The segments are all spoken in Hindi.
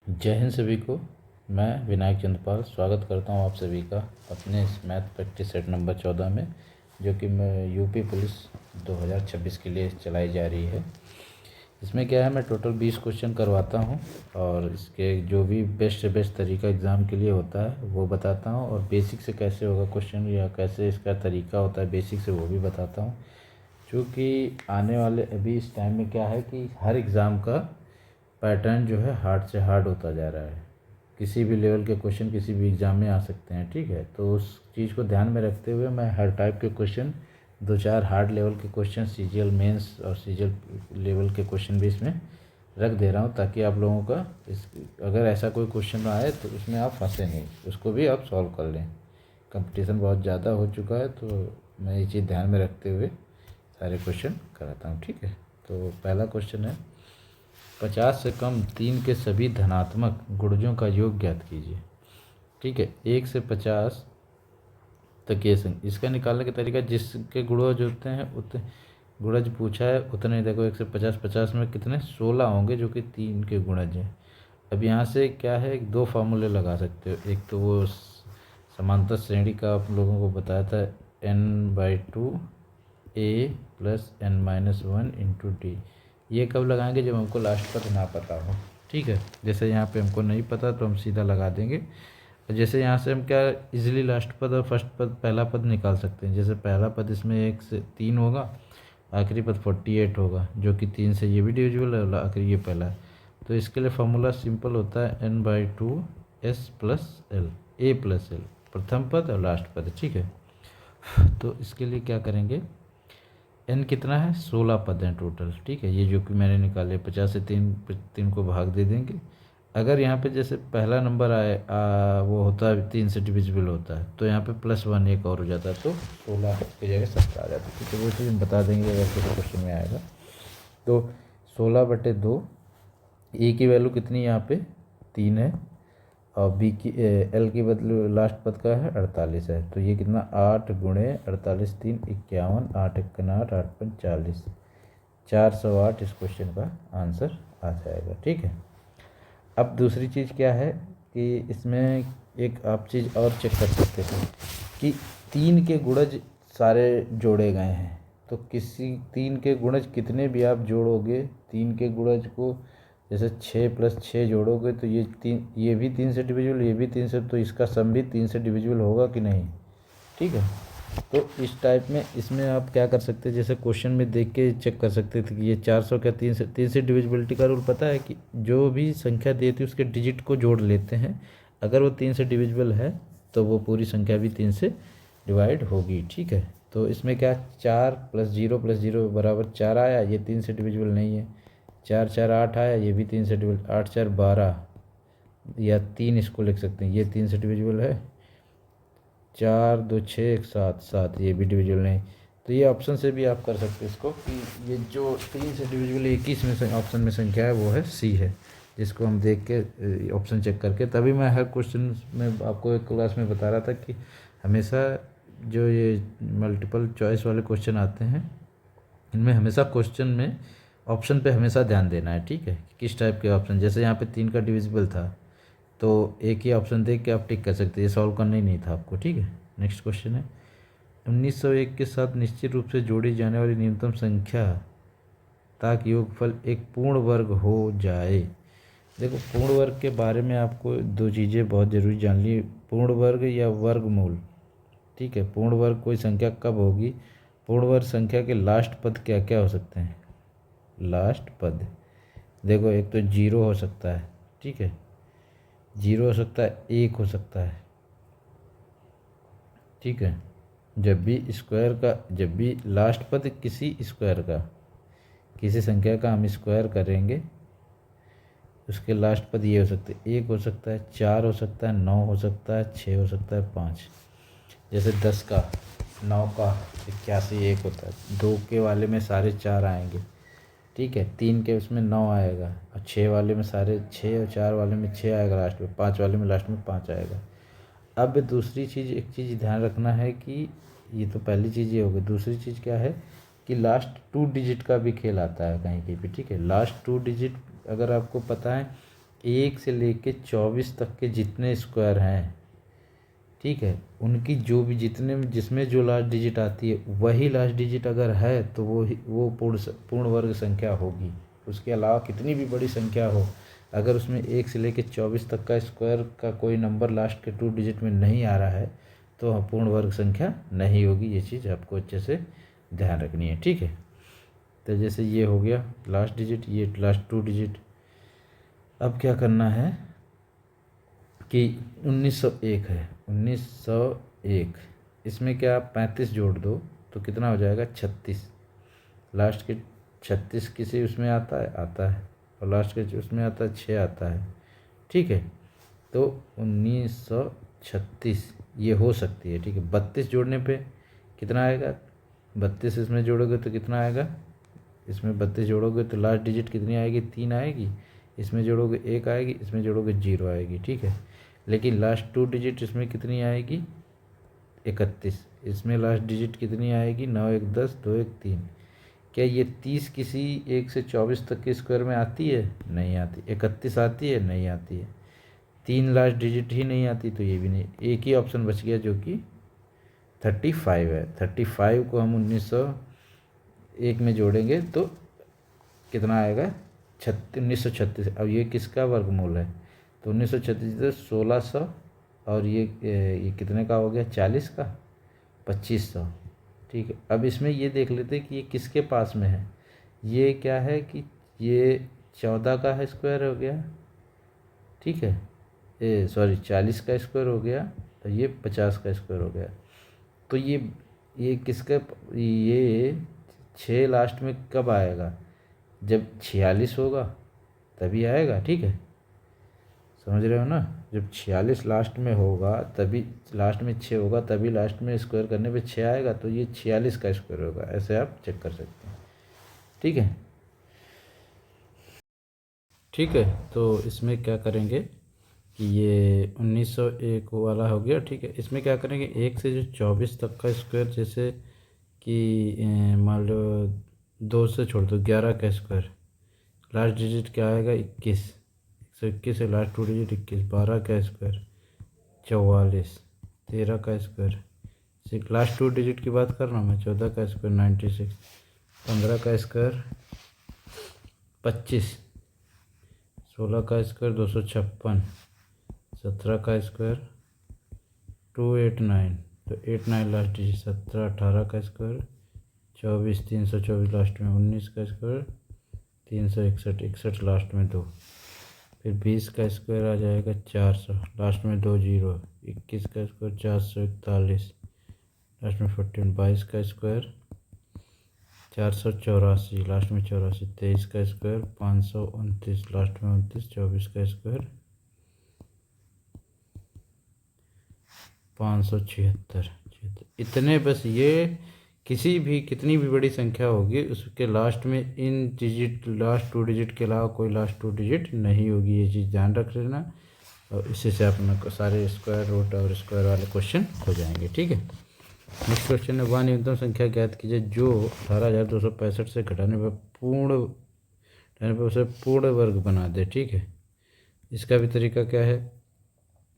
जय हिंद सभी को। मैं विनायक चंद्रपाल स्वागत करता हूं आप सभी का अपने इस मैथ प्रैक्टिस सेट नंबर 14 में, जो कि मैं यूपी पुलिस 2026 के लिए चलाई जा रही है। इसमें क्या है, मैं टोटल 20 क्वेश्चन करवाता हूं और इसके जो भी बेस्ट से बेस्ट तरीका एग्ज़ाम के लिए होता है वो बताता हूं, और बेसिक से कैसे होगा क्वेश्चन या कैसे इसका तरीका होता है बेसिक से वो भी बताता हूं। क्योंकि आने वाले अभी इस टाइम में क्या है कि हर एग्ज़ाम का पैटर्न जो है हार्ड से हार्ड होता जा रहा है। किसी भी लेवल के क्वेश्चन किसी भी एग्ज़ाम में आ सकते हैं, ठीक है। तो उस चीज़ को ध्यान में रखते हुए मैं हर टाइप के क्वेश्चन, दो चार हार्ड लेवल के क्वेश्चन, सीजीएल मेंस और सीजीएल लेवल के क्वेश्चन भी इसमें रख दे रहा हूँ, ताकि आप लोगों का अगर ऐसा कोई क्वेश्चन आए तो उसमें आप फंसे नहीं, उसको भी आप सॉल्व कर लें। कंपटीशन बहुत ज़्यादा हो चुका है, तो मैं ये चीज़ ध्यान में रखते हुए सारे क्वेश्चन कराता हूँ, ठीक है। तो पहला क्वेश्चन है, 50 से कम 3 के सभी धनात्मक गुणजों का योग ज्ञात कीजिए। ठीक है, 1 से 50 तक ये इसका निकालने का तरीका, जिसके गुणज होते हैं उतने गुणज पूछा है उतने, देखो 1 से 50, 50 में कितने 16 होंगे जो कि 3 के गुणज हैं। अब यहाँ से क्या है, दो फार्मूले लगा सकते हो। एक तो वो समांतर श्रेणी का आप लोगों को बताया था, n/2 a plus n-1 into D. ये कब लगाएंगे, जब हमको लास्ट पद ना पता हो, ठीक है। जैसे यहाँ पे हमको नहीं पता तो हम सीधा लगा देंगे। और जैसे यहाँ से हम क्या इजीली लास्ट पद और फर्स्ट पद, पहला पद निकाल सकते हैं। जैसे पहला पद इसमें 1 से 3 होगा, आखिरी पद 48 होगा, जो कि 3 से ये भी डिविजिबल है और आखिरी ये पहला है। तो इसके लिए फॉर्मूला सिंपल होता है n/2 s प्लस एल, ए प्लस एल, प्रथम पद और लास्ट पद, ठीक है। तो इसके लिए क्या करेंगे, n कितना है, 16 पद हैं टोटल, ठीक है। ये जो कि मैंने निकाले, 50 से 3 को भाग दे देंगे। अगर यहाँ पे जैसे पहला नंबर आए वो होता है 3 से डिविजिबल होता है, तो यहाँ पे +1 एक और हो जाता है, तो 16 की जगह 17 आ जाता है, तो वो चीज़ हम बता देंगे अगर किसी क्वेश्चन में आएगा। तो 16/2, ए की वैल्यू कितनी यहाँ पे 3 है, और बी की एल की बदले लास्ट पद का है 48 है, तो ये कितना 8 गुणे 48, 3 51, 8 1 8, 8 5 40, 408 इस क्वेश्चन का आंसर आ जाएगा, ठीक है। अब दूसरी चीज़ क्या है कि इसमें एक आप चीज़ और चेक कर सकते थे कि 3 के गुणज सारे जोड़े गए हैं, तो किसी 3 के गुणज कितने भी आप जोड़ोगे, 3 के गुणज को जैसे 6 + 6 जोड़ोगे तो ये भी 3 से डिविजिबल, ये भी 3 से, तो इसका सम भी 3 से डिविजिबल होगा कि नहीं, ठीक है। तो इस टाइप में इसमें आप क्या कर सकते हैं, जैसे क्वेश्चन में देख के चेक कर सकते थे कि ये 400 क्या 3 से डिविजिबिलिटी का रूल पता है कि जो भी संख्या देती है उसके डिजिट को जोड़ लेते हैं। अगर वो 3 से डिविजिबल है तो वो पूरी संख्या भी 3 से डिवाइड होगी, ठीक है। तो इसमें क्या 4 + 0 + 0 बराबर 4 आया, ये 3 से डिविजिबल नहीं है। 4 4 8 आया, ये भी 3 से डिविजिबल, 8 4 12 या 3 इसको लिख सकते हैं, ये 3 से डिविजिबल है। 4 2 6 1 7 7, ये भी डिविजिबल नहीं। तो ये ऑप्शन से भी आप कर सकते हैं इसको कि ये जो 3 से डिविजिबल 21 में ऑप्शन में संख्या है वो है सी है, जिसको हम देख के ऑप्शन चेक करके, तभी मैं हर क्वेश्चन में आपको एक क्लास में बता रहा था कि हमेशा जो ये मल्टीपल चॉइस वाले क्वेश्चन आते हैं इनमें हमेशा क्वेश्चन में ऑप्शन पे हमेशा ध्यान देना है, ठीक है। किस टाइप के ऑप्शन, जैसे यहाँ पे 3 का डिविजिबल था तो एक ही ऑप्शन देख के आप टिक कर सकते हैं, ये सॉल्व करना ही नहीं था आपको, ठीक है। नेक्स्ट क्वेश्चन है, 1901 के साथ निश्चित रूप से जोड़ी जाने वाली न्यूनतम संख्या ताकि योगफल एक पूर्ण वर्ग हो जाए। देखो पूर्ण वर्ग के बारे में आपको दो चीज़ें बहुत ज़रूरी जान ली, पूर्ण वर्ग या वर्गमूल, ठीक है। पूर्ण वर्ग कोई संख्या कब होगी, पूर्ण वर्ग संख्या के लास्ट पद क्या क्या हो सकते हैं, लास्ट पद देखो, एक तो 0 हो सकता है, ठीक है, 0 हो सकता है, 1 हो सकता है, ठीक है। जब भी लास्ट पद किसी स्क्वायर का, किसी संख्या का हम स्क्वायर करेंगे उसके लास्ट पद ये हो सकते हैं, 1 हो सकता है, 4 हो सकता है, 9 हो सकता है, 6 हो सकता है, 5। जैसे 10 का, 9 का 81 1 होता है, 2 के वाले में सारे 4 आएंगे, ठीक है। 3 के उसमें 9 आएगा, और 6 वाले में सारे 6, और 4 वाले में 6 आएगा लास्ट में, 5 वाले में लास्ट में 5 आएगा। अब दूसरी चीज़, एक चीज़ ध्यान रखना है कि ये तो पहली चीज़ ये होगी, दूसरी चीज़ क्या है कि लास्ट 2 डिजिट का भी खेल आता है कहीं कहीं पे, ठीक है। लास्ट 2 डिजिट अगर आपको पता है 1 से लेके 24 तक के जितने स्क्वायर हैं, ठीक है, उनकी जो भी जितने जिसमें जो लास्ट डिजिट आती है वही लास्ट डिजिट अगर है तो वो पूर्ण वर्ग संख्या होगी। उसके अलावा कितनी भी बड़ी संख्या हो, अगर उसमें 1 से लेकर 24 तक का स्क्वायर का कोई नंबर लास्ट के 2 डिजिट में नहीं आ रहा है तो पूर्ण वर्ग संख्या नहीं होगी। ये चीज़ आपको अच्छे से ध्यान रखनी है, ठीक है। तो जैसे ये हो गया लास्ट डिजिट, ये लास्ट 2 डिजिट। अब क्या करना है कि 1901 है, 1901, इसमें क्या आप 35 जोड़ दो तो कितना हो जाएगा 36। लास्ट के 36 किसी उसमें आता है और लास्ट के उसमें आता है 6 आता है, ठीक है। तो 1936 ये हो सकती है, ठीक है। 32 जोड़ने पे कितना आएगा, 32 इसमें जोड़ोगे तो कितना आएगा, इसमें 32 जोड़ोगे तो लास्ट डिजिट कितनी आएगी, 3 आएगी। इसमें जोड़ोगे 1 आएगी, इसमें जोड़ोगे 0 आएगी, ठीक है। लेकिन लास्ट 2 डिजिट इसमें कितनी आएगी, 31। इसमें लास्ट डिजिट कितनी आएगी, 9 1 10 2 1 3। क्या ये 30 किसी 1 से 24 तक के स्क्वायर में आती है, नहीं आती। 31 आती है, नहीं आती है। 3 लास्ट डिजिट ही नहीं आती तो ये भी नहीं। एक ही ऑप्शन बच गया जो कि 35 है। 35 को हम 1901 में जोड़ेंगे तो कितना आएगा, 1936। अब ये किसका वर्गमूल है, तो 1936 1600 और ये कितने का हो गया, 40 का 2500, ठीक है। अब इसमें ये देख लेते हैं कि ये किसके पास में है। ये क्या है कि ये 14 का है स्क्वायर हो गया, ठीक है, सॉरी 40 का स्क्वायर हो गया और ये 50 का स्क्वायर हो गया। तो ये किसका, ये 6 लास्ट में कब आएगा, जब 46 होगा तभी आएगा, ठीक है। समझ रहे हो ना, जब 46 लास्ट में होगा तभी, लास्ट में 6 होगा तभी लास्ट में स्क्वायर करने पे 6 आएगा, तो ये 46 का स्क्वायर होगा। ऐसे आप चेक कर सकते हैं, ठीक है। ठीक है, तो इसमें क्या करेंगे कि ये 1901 वाला हो गया, ठीक है। इसमें क्या करेंगे, 1 से जो 24 तक का स्क्वायर, जैसे कि मान लो 2 से छोड़ दो 11 का स्क्वायर, लास्ट डिजिट क्या आएगा 21, 121 है लास्ट 2 डिजिट 21। 12 का स्क्वायर 44, 13 का स्क्वायर, लास्ट 2 डिजिट की बात कर रहा हूँ मैं, 14 का स्क्वायर 96, 15 का स्क्वायर 25, 16 का स्क्वायर 256, 17 का स्क्वायर 289, तो 89 लास्ट डिजिट। 17, 18 का स्क्वायर 24, 324 लास्ट में। 19 का स्क्वायर 361, 61 लास्ट में 2। फिर 20 का स्क्वायर आ जाएगा 400, लास्ट में 2 0। 21 का स्क्वायर 441, लास्ट में 14। 22 का स्क्वायर 484, लास्ट में 84। 23 का स्क्वायर 529, लास्ट में 29। 24 का स्क्वायर 576। इतने बस, ये किसी भी कितनी भी बड़ी संख्या होगी उसके लास्ट में इन डिजिट, लास्ट 2 डिजिट के अलावा कोई लास्ट 2 डिजिट नहीं होगी। ये चीज़ ध्यान रख लेना और इसी से अपना सारे स्क्वायर रूट और स्क्वायर वाले क्वेश्चन हो जाएंगे, ठीक है। नेक्स्ट क्वेश्चन है, वह न्यूनतम संख्या ज्ञात कीजिए जो 18,265 से घटाने पर उसे पूर्ण वर्ग बना दे, ठीक है। इसका भी तरीका क्या है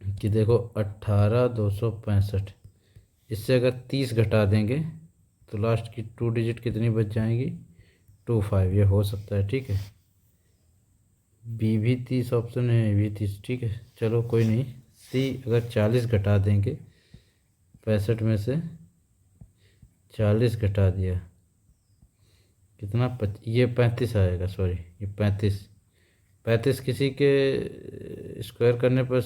कि देखो 18,265, इससे अगर 30 घटा देंगे तो लास्ट की 2 डिजिट कितनी बच जाएंगी, 25। ये हो सकता है, ठीक है। बी भी 30 ऑप्शन है, ए भी 30, ठीक है। चलो कोई नहीं। सी अगर 40 घटा देंगे, 65 में से 40 घटा दिया कितना, ये 35 आएगा, सॉरी ये 35 किसी के स्क्वायर करने पर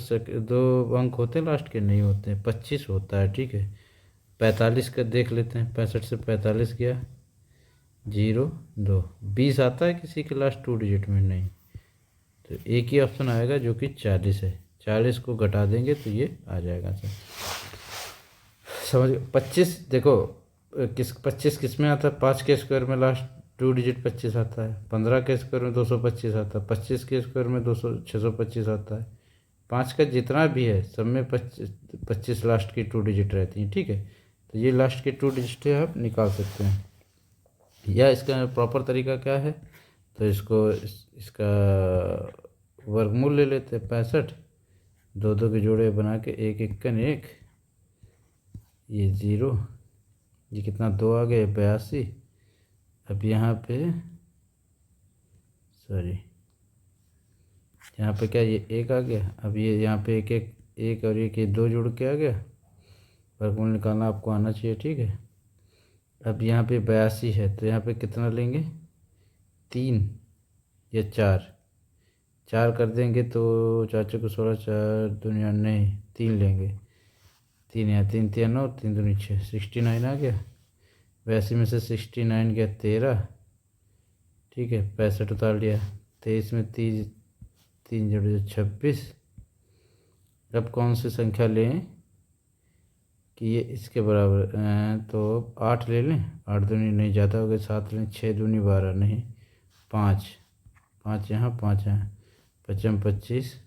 2 अंक होते हैं लास्ट के, नहीं होते हैं, 25 होता है, ठीक है। 45 का देख लेते हैं, 65 से 45 गया 0 2। 20 आता है किसी के लास्ट 2 डिजिट में, नहीं। तो एक ही ऑप्शन आएगा जो कि 40 है। 40 को घटा देंगे तो ये आ जाएगा सर, समझ। 25 देखो 25 किस में आता है, 5 के स्क्वायर में लास्ट 2 डिजिट 25 आता है। 15 के स्क्वायर में 225 आता है। 25 के स्क्वायर में 625 आता है। 5 का जितना भी है सब में 25 लास्ट की 2 डिजिट रहती हैं, ठीक है। तो ये लास्ट की 2 डिजिट आप निकाल सकते हैं। या इसका प्रॉपर तरीका क्या है, तो इसका वर्गमूल ले लेते हैं 65, दो दो के जोड़े बना के 1 1 1, ये 0, ये कितना 2 आ गया 82। अब यहाँ पे सॉरी, यहाँ पे क्या ये 1 आ गया, अब ये यहाँ पे 1 1 1 और 1 ये 2 जुड़ के आ गया, वर्गमूल निकालना आपको आना चाहिए, ठीक है। अब यहाँ पे 82 है तो यहाँ पे कितना लेंगे 3 या 4, 4 कर देंगे तो 4 चौके 16, 4 दुनिया नहीं 3 लेंगे, 3 यहाँ 3 3 9, 3 दूनी 6, 69 आ गया। 82 में से 69 गया 13, ठीक है। 65 उतार लिया, 23 में 3 3 जोड़े 26। अब कौन सी संख्या लें कि ये इसके बराबर, तो 8 ले लें, 8 दूनी नहीं ज़्यादा हो गए, 7 लें, 6 दूनी 12 नहीं, 5 5 यहाँ 5 यहाँ, 55 25,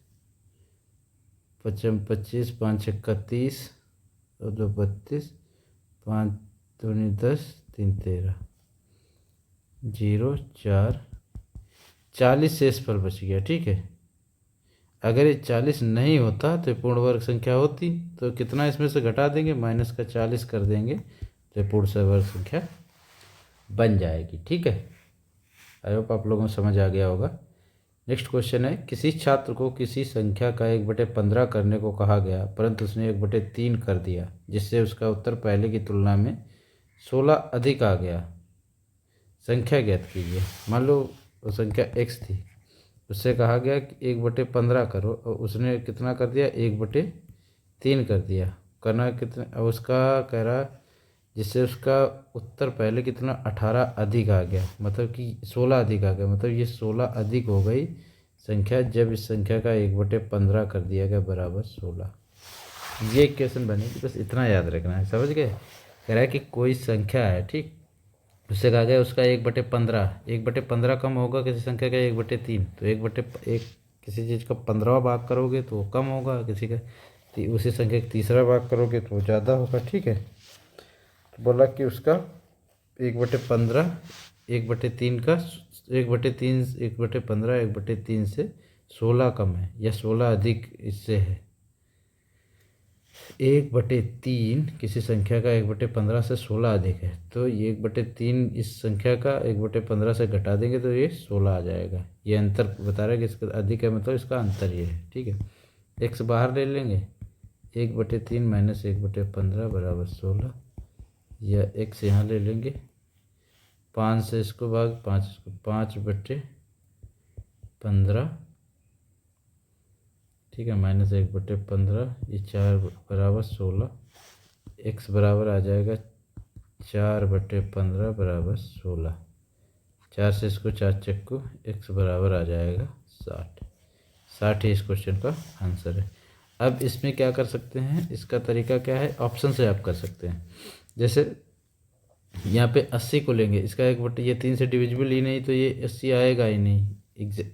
55 25, 5 छक्का 30 और 2 32, 5 दूनी 10, 3 13, 0 4, 40 शेषफल बच गया, ठीक है। अगर ये 40 नहीं होता तो पूर्ण वर्ग संख्या होती, तो कितना इसमें से घटा देंगे, माइनस का 40 कर देंगे तो पूर्ण वर्ग संख्या बन जाएगी, ठीक है। आई होप आप लोगों को समझ आ गया होगा। नेक्स्ट क्वेश्चन है, किसी छात्र को किसी संख्या का 1/15 करने को कहा गया परंतु उसने 1/3 कर दिया, जिससे उसका उत्तर पहले की तुलना में 16 अधिक आ गया। संख्या ज्ञात कीजिए। मान लो वो संख्या x थी, उससे कहा गया कि 1/15 करो और उसने कितना कर दिया 1/3 कर दिया। करना कितना, अब उसका कह रहा जिससे उसका उत्तर पहले कितना 18 अधिक आ गया, मतलब कि 16 अधिक आ गया, मतलब ये 16 अधिक हो गई संख्या जब इस संख्या का 1/15 कर दिया गया बराबर 16। ये इक्वेशन बनेगी, बस इतना याद रखना है, समझ गए। कह रहा है कि कोई संख्या है, ठीक, उससे कहा गया उसका 1/15, 1/15 कम होगा किसी संख्या का 1/3, तो 1/1 किसी चीज़ का 15वां भाग करोगे तो वो कम होगा, किसी का उसी संख्या का 3रा भाग करोगे तो वो ज़्यादा होगा, ठीक है। तो बोला कि उसका 1/15 1/3 का 1/3 1/15 1/3 से 16 कम है या 16 अधिक इससे है। 1/3 किसी संख्या का 1/15 से 16 अधिक है, तो ये 1/3 इस संख्या का 1/15 से घटा देंगे तो ये 16 आ जाएगा। ये अंतर बता रहा है कि इसका अधिक है, मतलब इसका अंतर ये है, ठीक है। x बाहर ले लेंगे, 1/3 माइनस 1/15 बराबर 16, या x यहाँ ले लेंगे, 5 से इसको भाग 5 इसको 5/15, ठीक है, माइनस 1/15, ये 4 बराबर 16, x बराबर आ जाएगा 4/15 बराबर 16, 4 से इसको 4 चक्कू, x बराबर आ जाएगा 60 ही इस क्वेश्चन का आंसर है। अब इसमें क्या कर सकते हैं, इसका तरीका क्या है, ऑप्शन से आप कर सकते हैं। जैसे यहाँ पे 80 को लेंगे, इसका ये 3 से डिविजिबल ही नहीं, तो ये 80 आएगा ही नहीं।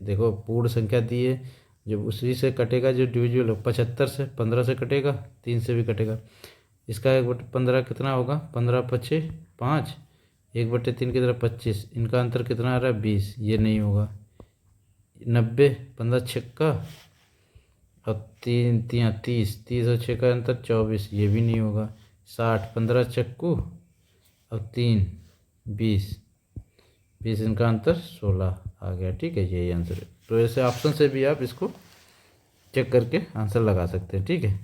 देखो पूर्ण संख्या दी है, जब उसी से कटेगा जो डिविजिबल हो, 75 से 15 से कटेगा, 3 से भी कटेगा। इसका 1/15 कितना होगा, 15 5 5, 1/3 की तरफ 25, इनका अंतर कितना आ रहा है 20, ये नहीं होगा। 90 15 छक्का और 3 3 30, 30 और 6 का अंतर 24, ये भी नहीं होगा। 60 15 चक्कू और 3 20, 20 इनका अंतर 16 आ गया, ठीक है, यही आंसर है। तो ऐसे ऑप्शन से भी आप इसको चेक करके आंसर लगा सकते हैं, ठीक है।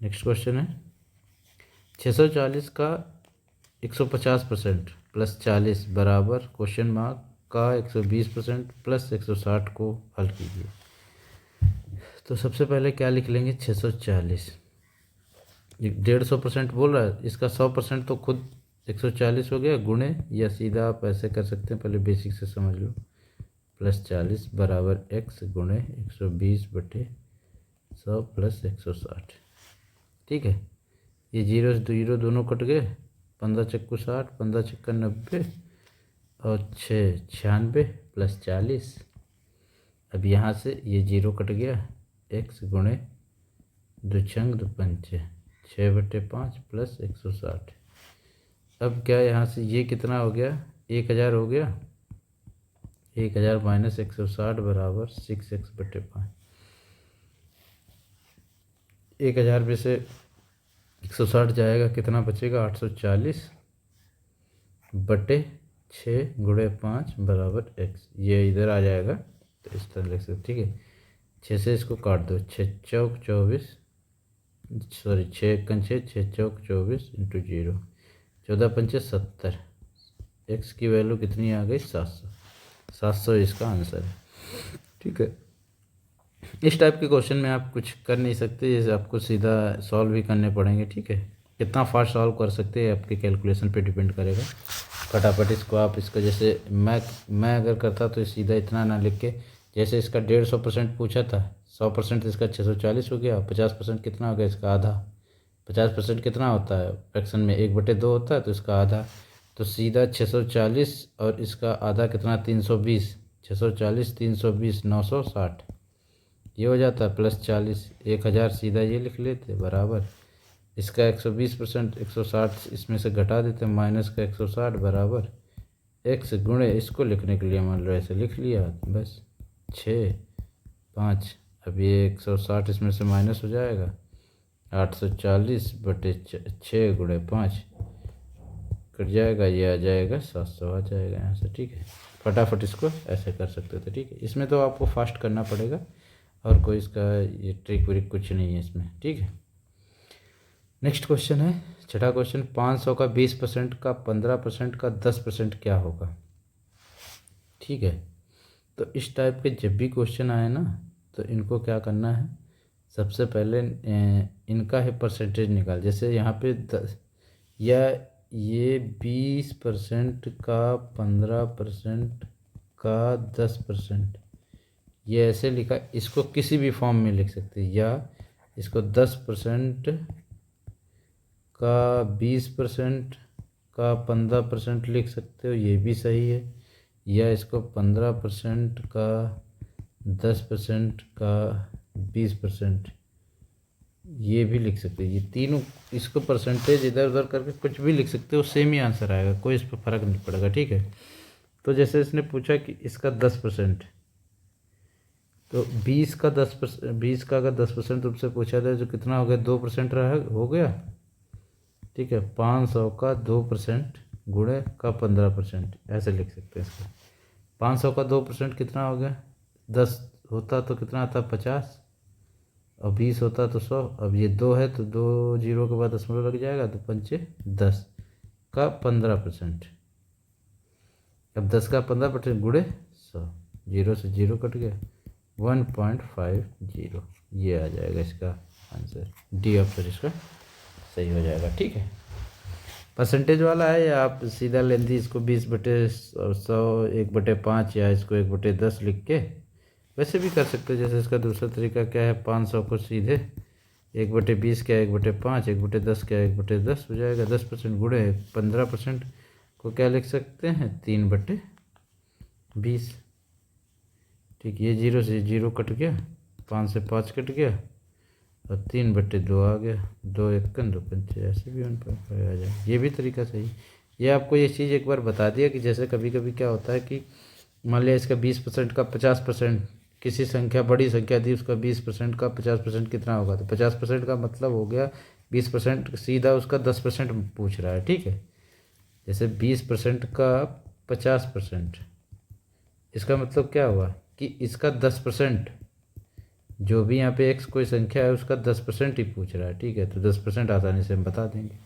नेक्स्ट क्वेश्चन है, 640 का 150% प्लस 40 बराबर क्वेश्चन मार्क का 120% प्लस 160 को हल कीजिए। तो सबसे पहले क्या लिख लेंगे, 640 150% बोल रहा है, इसका 100% तो खुद 140 हो गया, गुणे या सीधा आप ऐसे कर सकते हैं, पहले बेसिक से समझ लो, प्लस 40 बराबर x गुणे 120/100 प्लस 160, ठीक है। ये 0 0 दोनों कट गए, 15 चक्कू 60, 15 चक्का 90 और 6 96 प्लस 40। अब यहाँ से ये 0 कट गया, x गुणे 2 छंग 2 पंचे 6/5 प्लस 160। अब क्या यहाँ से ये कितना हो गया, 1000 हो गया, 1000 माइनस 160 बराबर 6x/5। 1000 में से 160 जाएगा, कितना बचेगा? 840/6 बराबर x। ये इधर आ जाएगा तो इस तरह लिख सकते, ठीक है। 6 से इसको काट दो, 6 चौक 24, सॉरी 6 एकन 6, 6 चौक 24 इंटू 0, 14 पंचे 70। x की वैल्यू कितनी आ गई? 700। 700 इसका आंसर है, ठीक है। इस टाइप के क्वेश्चन में आप कुछ कर नहीं सकते, जैसे आपको सीधा सॉल्व भी करने पड़ेंगे, ठीक है। कितना फास्ट सॉल्व कर सकते हैं आपके कैलकुलेशन पे डिपेंड करेगा। फटाफट इसको आप इसको, जैसे मैं अगर करता तो सीधा इतना ना लिख के, जैसे इसका 150% पूछा था, 100% इसका 640 हो गया, 50% कितना हो गया? इसका आधा। 50% कितना होता है फ्रैक्शन में? 1/2 होता है, तो इसका आधा। तो सीधा 640 और इसका आधा कितना? 320। 640 320 960 ये हो जाता है, प्लस 40 1000 सीधा ये लिख लेते बराबर इसका 120%, 160 इसमें से घटा देते, माइनस का 160 बराबर x गुणे, इसको लिखने के लिए मान लो ऐसे लिख लिया बस, 6 5। अब ये 160 इसमें से माइनस हो जाएगा, 840/6 गुणे 5 कट जाएगा, ये आ जाएगा 700 आ जाएगा यहाँ से, ठीक है। फटाफट इसको ऐसे कर सकते थे, ठीक है। इसमें तो आपको फास्ट करना पड़ेगा और कोई इसका ये ट्रिक व्रिक कुछ नहीं है इसमें, ठीक है। नेक्स्ट क्वेश्चन है, छठा क्वेश्चन, 500 का 20% का 15% का 10% क्या होगा? ठीक है। तो इस टाइप के जब भी क्वेश्चन आए ना, तो इनको क्या करना है, सबसे पहले इनका है परसेंटेज निकाल। जैसे यहाँ पे 10 या ये 20% का 15% का 10%, ये ऐसे लिखा, इसको किसी भी फॉर्म में लिख सकते हैं, या इसको 10% का 20% का 15% लिख सकते हो, ये भी सही है। या इसको 15% का 10% का 20% ये भी लिख सकते हो। ये तीनों, इसको परसेंटेज इधर उधर करके कुछ भी लिख सकते हो, सेम ही आंसर आएगा, कोई इस पर फ़र्क नहीं पड़ेगा, ठीक है। तो जैसे इसने पूछा कि इसका 10%, तो 20 का 10%, 20 का अगर 10% तुमसे पूछा था, जो कितना हो गया? 2% रहा, हो गया, ठीक है। 500 का 2% गुणे का 15%, ऐसे लिख सकते हैं इसको। 500 का 2% कितना हो गया? 10 होता तो कितना आता? 50, और 20 होता तो 100। अब ये 2 है तो 2 जीरो के बाद दशमलव लग जाएगा, तो 5 10 का 15%। अब 10 का 15% गुणे 100, 0 से 0 कट गया, 1.50, ये आ जाएगा इसका आंसर। डी ऑप्शन इसका सही हो जाएगा, ठीक है। परसेंटेज वाला है, या आप सीधा लेंथी इसको 20/100 1/5, या इसको 1/10 लिख के वैसे भी कर सकते हो। जैसे इसका दूसरा तरीका क्या है, 500 को सीधे 1/20 क्या 1/5, 1/10 क्या 1/10 हो जाएगा। 10% गुणे 15% को क्या लिख सकते हैं? 3/20, ठीक। ये 0 से 0 कट गया, 5 से 5 कट गया, और 3/2 आ गया, 2 एकन 2 पंचे, ऐसे भी 1.5 आ जाए, ये भी तरीका सही। ये आपको ये चीज़ एक बार बता दिया कि जैसे कभी कभी क्या होता है कि मान लिया इसका 20% का 50%, किसी संख्या बड़ी संख्या दी, उसका 20% का 50% कितना होगा? तो 50% का मतलब हो गया 20%, सीधा उसका 10% पूछ रहा है, ठीक है। जैसे 20% का 50%, इसका मतलब क्या हुआ कि इसका 10%, जो भी यहाँ पे x कोई संख्या है उसका 10% ही पूछ रहा है, ठीक है। तो 10% आसानी से हम बता देंगे,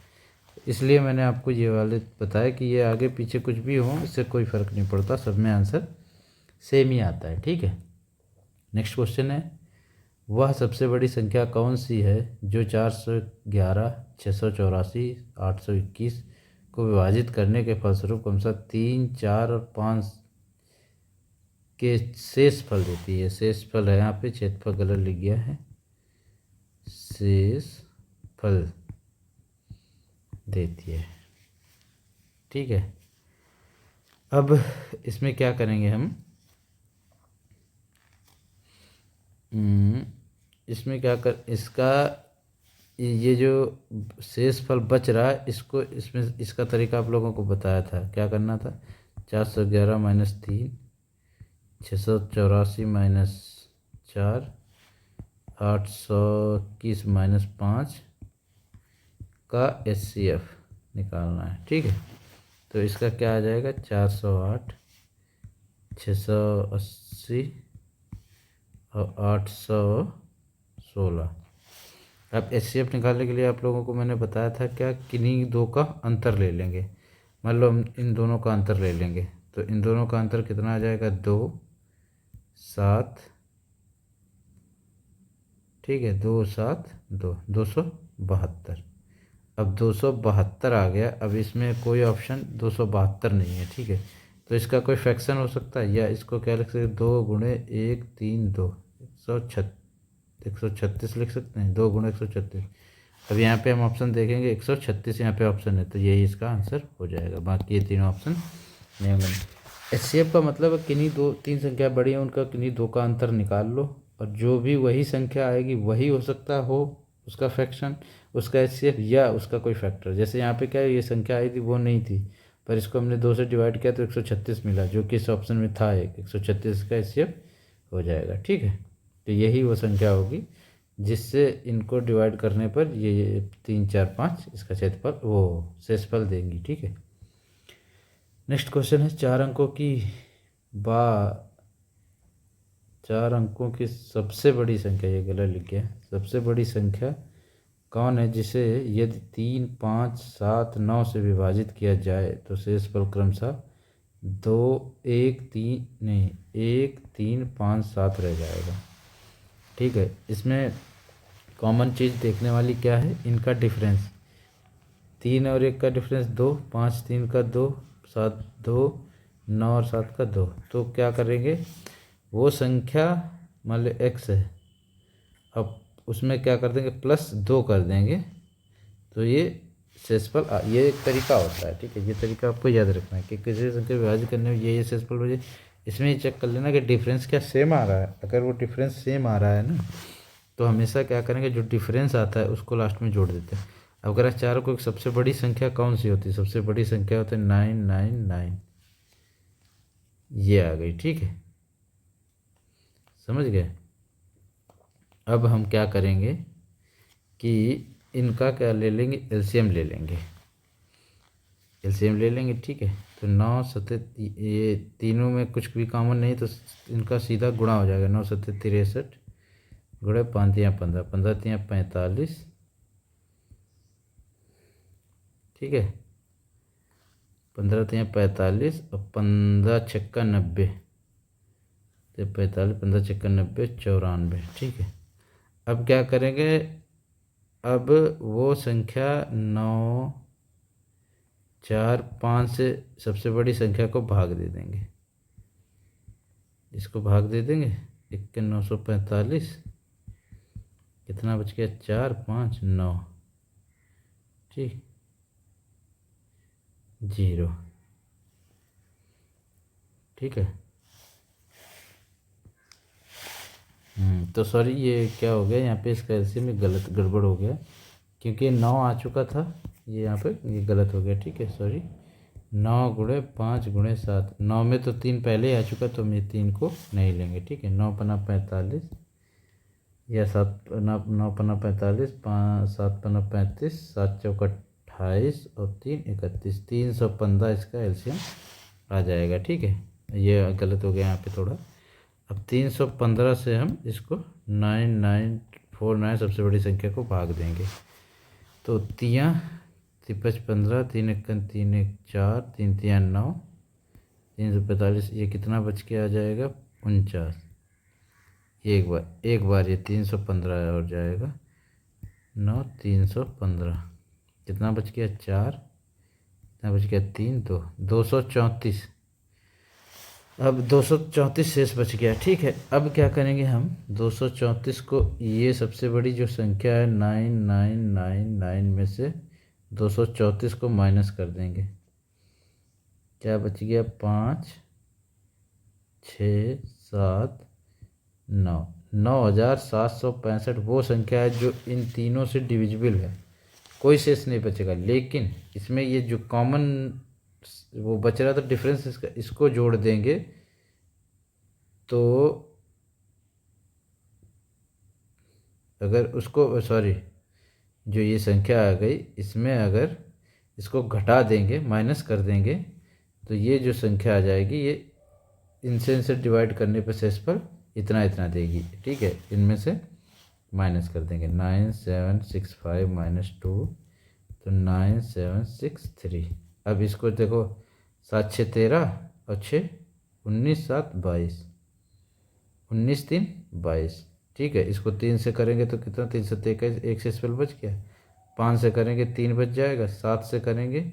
इसलिए मैंने आपको ये वाले बताया कि ये आगे पीछे कुछ भी हो, इससे कोई फ़र्क नहीं पड़ता, सब में आंसर सेम ही आता है, ठीक है। नेक्स्ट क्वेश्चन है, वह सबसे बड़ी संख्या कौन सी है जो 411, 684, 821 को विभाजित करने के फलस्वरूप क्रमशः 3, 4 और 5 के शेष फल देती है? शेष फल है, यहाँ पे क्षेत्रफल गलत लिख गया है, शेष फल देती है, ठीक है। अब इसमें क्या करेंगे हम, इसमें क्या कर, इसका ये जो शेष फल बच रहा है, इसको इसमें इसका तरीका आप लोगों को बताया था, क्या करना था? 411 - 3 684 माइनस 4, 821 माइनस 5 का HCF निकालना है। ठीक है, तो इसका क्या आ जाएगा, 408, 680 और 816। अब HCF निकालने के लिए आप लोगों को मैंने बताया था क्या, किन्हीं दो का अंतर ले लेंगे। मान लो हम इन दोनों का अंतर ले लेंगे, तो इन दोनों का अंतर कितना आ जाएगा, 2, 7। ठीक है, 2, 7, 2, 272। अब 272 आ गया। अब इसमें कोई ऑप्शन 272 नहीं है। ठीक है, तो इसका कोई फ्रैक्शन हो सकता है, या इसको क्या लिख सकते हैं, 2 गुणे 1, 3, 2, 136 लिख सकते हैं, 2 गुणे 136। अब यहाँ पे हम ऑप्शन देखेंगे 136 यहाँ पे ऑप्शन है, तो यही इसका आंसर हो जाएगा। बाकी ये तीनों ऑप्शन नहीं होंगे। HCF का मतलब है किन्हीं दो तीन संख्या बड़ी है उनका किन्हीं दो का अंतर निकाल लो, और जो भी वही संख्या आएगी वही हो सकता हो उसका फ्रैक्शन, उसका HCF या उसका कोई फैक्टर। जैसे यहाँ पे क्या है, ये संख्या आई थी वो नहीं थी, पर इसको हमने 2 से डिवाइड किया तो 136 मिला, जो कि इस ऑप्शन में था। 136 का HCF हो जाएगा। ठीक है, तो यही वो संख्या होगी जिससे इनको डिवाइड करने पर ये 3, 4, 5 इसका क्षेत्रफल वो शेषफल देंगी। ठीक है, नेक्स्ट क्वेश्चन है, 4 अंकों की सबसे बड़ी संख्या, ये गलत लिख गया, सबसे बड़ी संख्या कौन है जिसे यदि 3, 5, 7, 9 से विभाजित किया जाए तो शेषफल क्रमशः 2, 1, 3 नहीं 1, 3, 5, 7 रह जाएगा। ठीक है, इसमें कॉमन चीज़ देखने वाली क्या है, इनका डिफरेंस। 3 और 1 का डिफरेंस 2, 5, 3 का 2, 7, 2, 9 और 7 का 2। तो क्या करेंगे, वो संख्या मान लो x है, अब उसमें क्या कर देंगे, +2 कर देंगे, तो ये शेषफल ये एक तरीका होता है। ठीक है, ये तरीका आपको याद रखना है कि किसी संख्या विभाजित करने में ये शेषफल हो जाए। इसमें ये चेक कर लेना कि डिफरेंस क्या सेम आ रहा है। अगर वो डिफरेंस सेम आ रहा है ना, तो हमेशा क्या करेंगे, जो डिफरेंस आता है उसको लास्ट में जोड़ देते हैं। अब अगर 4 को सबसे बड़ी संख्या कौन सी होती है, सबसे बड़ी संख्या होती है 999, ये आ गई। ठीक है, समझ गए। अब हम क्या करेंगे कि इनका क्या ले लेंगे, एलसीएम ले लेंगे, एलसीएम ले लेंगे। ठीक है, तो 9 7 ये तीनों में कुछ भी कॉमन नहीं, तो इनका सीधा गुणा हो जाएगा। 9 7 63 गुणे 5 3 15, 15 3 45। ठीक है, 15 3 45 और 15 छक्का 90, तो 45, 15 छक्का 90, 94। ठीक है, अब क्या करेंगे, अब वो संख्या 9, 4, 5 से सबसे बड़ी संख्या को भाग दे देंगे, इसको भाग दे देंगे 945, कितना बच गया, 4, 5, 9। ठीक, 0। ठीक है, तो सॉरी ये क्या हो गया यहाँ पे, इसका एलसीएम में गलत गड़बड़ हो गया, क्योंकि ये 9 आ चुका था, ये यहाँ पे ये गलत हो गया। ठीक है, सॉरी, 9 गुणे 5 गुणे 7, 9 में तो 3 पहले ही आ चुका, तो हम ये 3 को नहीं लेंगे। ठीक है, 9 पन्ना 45 या 7 पन्ना 9 पन्ना 45, 7 पन्ना 35, 7 चौका 28 और 3 31, 315 इसका एलसीएम आ जाएगा। ठीक है, ये गलत हो गया यहाँ पे थोड़ा। अब 315 से हम इसको 9949 सबसे बड़ी संख्या को भाग देंगे, तो 3 तिपच 15, 3 1 3 1 4, 3 3 9, 345, ये कितना बच के आ जाएगा, 49। एक बार ये 315 और जाएगा, 9 315, कितना बच गया, 4, कितना बच गया, 3 2, 234। अब 234 शेष बच गया। ठीक है, अब क्या करेंगे हम, 234 को, ये सबसे बड़ी जो संख्या है 9999 में से 234 को माइनस कर देंगे, क्या बच गया, 5, 6, 7, 9, 9765 वो संख्या है जो इन तीनों से डिविजिबल है, कोई शेष नहीं बचेगा। लेकिन इसमें ये जो कॉमन वो बच रहा था डिफरेंस, इसको जोड़ देंगे तो अगर उसको सॉरी, जो ये संख्या आ गई इसमें अगर इसको घटा देंगे, माइनस कर देंगे, तो ये जो संख्या आ जाएगी ये इनसे डिवाइड करने पर शेषफल इतना इतना देगी। ठीक है, इनमें से माइनस कर देंगे। 9765 माइनस 2, तो 9763। अब इसको देखो, 7 6 13 और 6 19 7 22, 19 3 22। ठीक है, इसको 3 से करेंगे तो कितना, 3 से 21, एक शेषफल बच गया। 5 से करेंगे 3 बच जाएगा। 7 से करेंगे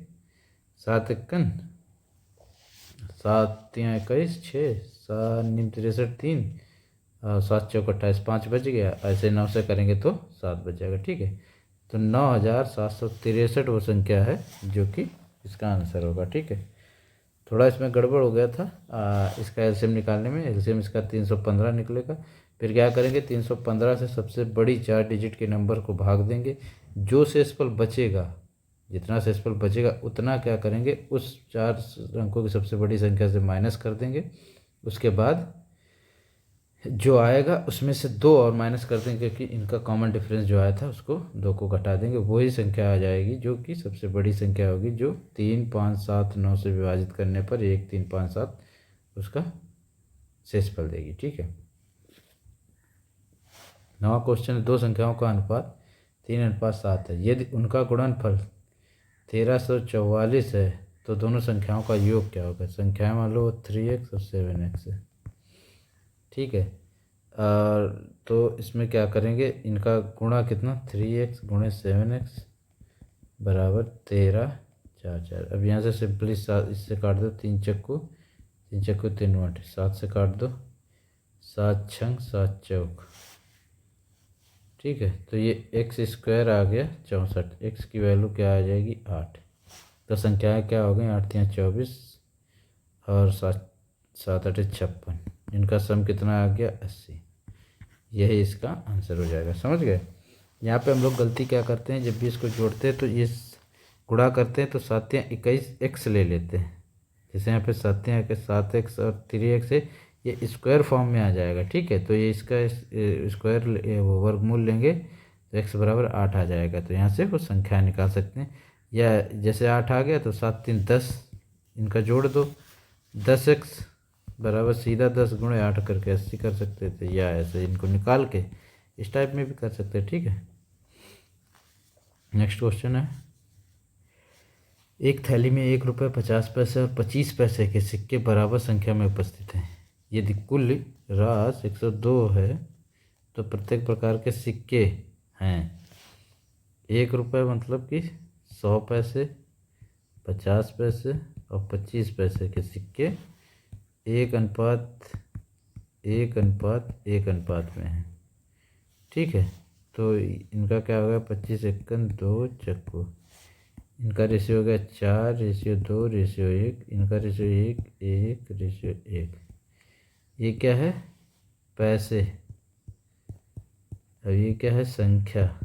7 51, 7 3 21, 6 7 9 63 3, 7 चौक 28, 5 बच गया। ऐसे 9 से करेंगे तो 7 बच जाएगा। ठीक है, तो 9763 वो संख्या है जो कि इसका आंसर होगा। ठीक है, थोड़ा इसमें गड़बड़ हो गया था इसका एलसीएम निकालने में। एलसीएम इसका 315 निकलेगा। फिर क्या करेंगे, 315 से सबसे बड़ी 4 डिजिट के नंबर को भाग देंगे। जो शेषफल बचेगा, जितना शेषफल बचेगा उतना क्या करेंगे, उस 4 अंकों की सबसे बड़ी संख्या से माइनस कर देंगे। उसके बाद जो आएगा उसमें से 2 और माइनस कर देंगे, क्योंकि इनका कॉमन डिफरेंस जो आया था उसको 2 को घटा देंगे। वही संख्या आ जाएगी जो कि सबसे बड़ी संख्या होगी, जो 3 5 7 9 से विभाजित करने पर 1 3 5 7 उसका शेषफल देगी। ठीक है, नवा क्वेश्चन, दो संख्याओं का अनुपात 3:7 है। यदि उनका गुणनफल 1344 है तो दोनों संख्याओं का योग क्या होगा। संख्याएं मान लो 3x और 7x है। ठीक है, तो इसमें क्या करेंगे, इनका गुणा कितना, 3x गुणे 7x बराबर 13 4 4। अब यहाँ से सिंपली इससे काट दो, 3 चक्कू 3 चक्कू 3 8, 7 से काट दो, 7 छंग 7 चौक। ठीक है, तो ये x स्क्वायर आ गया 64। x की वैल्यू क्या आ जाएगी, 8। तो संख्याएँ क्या हो गई, 8 3 24 और 7 7 8 56। इनका सम कितना आ गया, 80। यही इसका आंसर हो जाएगा। समझ गए। यहाँ पे हम लोग गलती क्या करते हैं, जब भी इसको जोड़ते हैं तो ये गुणा करते हैं तो 7 21 x ले लेते हैं। जैसे यहाँ पे 7 7x और 3x है, ये स्क्वायर फॉर्म में आ जाएगा। ठीक है, तो ये इसका स्क्वायर वर्गमूल लेंगे तो x बराबर 8 आ जाएगा। तो यहाँ से वो संख्या निकाल सकते हैं। या जैसे 8 आ गया तो 7 3 10, इनका जोड़ दो, 10x बराबर सीधा 10 गुणे 8 करके 80 कर सकते थे, या ऐसे इनको निकाल के इस टाइप में भी कर सकते हैं। ठीक है, नेक्स्ट क्वेश्चन है, एक थैली में 1 रुपये 50 पैसे और 25 पैसे के सिक्के बराबर संख्या में उपस्थित हैं। यदि कुल राशि 102 है तो प्रत्येक प्रकार के सिक्के हैं। 1 रुपये मतलब कि 100 पैसे, 50 पैसे और 25 पैसे के सिक्के 1:1:1:1 में है। ठीक है, तो इनका क्या होगा, 25 51 2 चक्कू। इनका रेशियो हो गया 4:2:1। इनका रेशियो 1:1:1। ये क्या है, पैसे। अब ये क्या है, संख्या।